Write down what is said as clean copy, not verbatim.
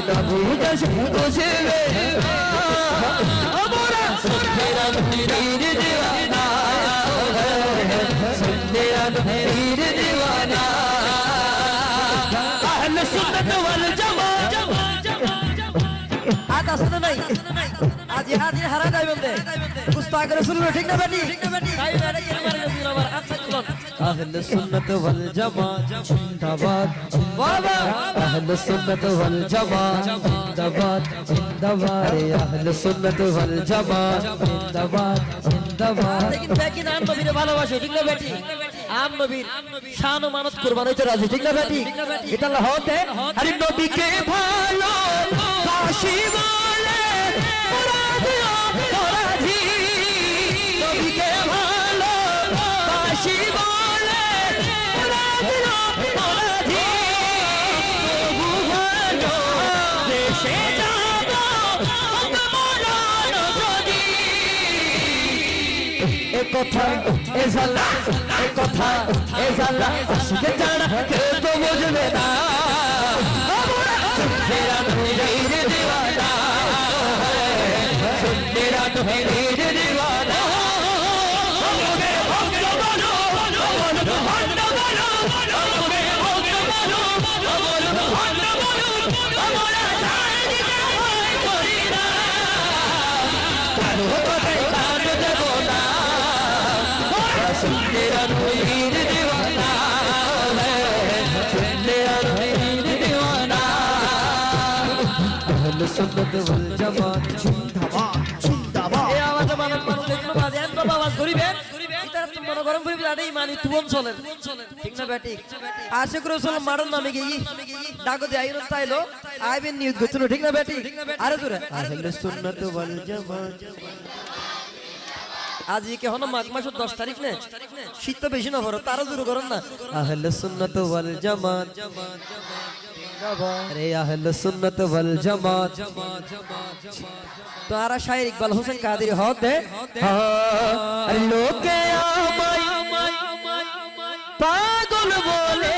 নবী জশন খুশবে আমরা সুন্নিরা নবীর দিওয়ানা সুন্নিরা নবীর দিওয়ানা আহলে সুন্নাত ওয়াল জামাত আজ আসলে নাই আজ হাজি হারা যাইবেন দে মুস্তাক রাসূল ঠিক না বেটি তাই বেটা কি মারে নবীর আবার আচ্ছা চলুন আহলে সুন্নাত ওয়াল জামাত জিন্দাবাদ বাবা আহলে সুন্নাত ওয়াল জামাত জিন্দাবাদ জিন্দাবাদ আহলে সুন্নাত ওয়াল জামাত জিন্দাবাদ জিন্দাবাদ लेकिन বেকি নাম নবীর ভালোবাসে ঠিক না বেটি আম নবীর শান ও মানত কুরবান হইতে রাজি ঠিক না বেটি এটা আল্লাহ হতে আরে নবীকে ভালো বাসি বলে মুরাদিয়া মুরাদি নবীকে ভালো বাসি বলে মুরাদিয়া মুরাদি প্রভু ভালো দেশে যাব মরণ যদি এ কথা এ জালা এ কথা এ জালা আশিকে জানা কেউ তো বুঝবে না সুন্নিরা নবীর দিওয়ানা সুন্নিরা নবীর দিওয়ানা আমাকে ভক্ত বলো আমাকে ভক্ত বলো আমাকে ভক্ত বলো আমাকে ভক্ত বলো আমরা ছাড় দিতে ভয় করি না কারো কথায় কান দেব না সুন্নিরা নবীর দিওয়ানা সুন্নিরা নবীর দিওয়ানা আহলে সুন্নাত ওয়াল জামাত জিন্দাবাদ জিন্দাবাদ এই আওয়াজে মানুষ দেখলো বাজে এত আওয়াজ করিবেন এটা তো মনে গরম করিবে আরে মানি তুবন চলেন ঠিক না বেটি আশিক রাসূল মারন নামে গই ডাকো দে আইরো তাইলো আইবেন নিউজ গছলো ঠিক না বেটি আরে তোরে আহলে সুন্নাত ওয়াল জামাত আজ কি হলো মাঘ মাসের 10 তারিখ না শীত তো বেশি না পড়ো তারও দূর করেন না আহলে সুন্নাত ওয়াল জামাত আরে আহলে সুন্নাত ওয়াল জামাত তারা শায়ের ইকবাল হোসেন কাদেরী হতে লোকে আমায় পাগল বলে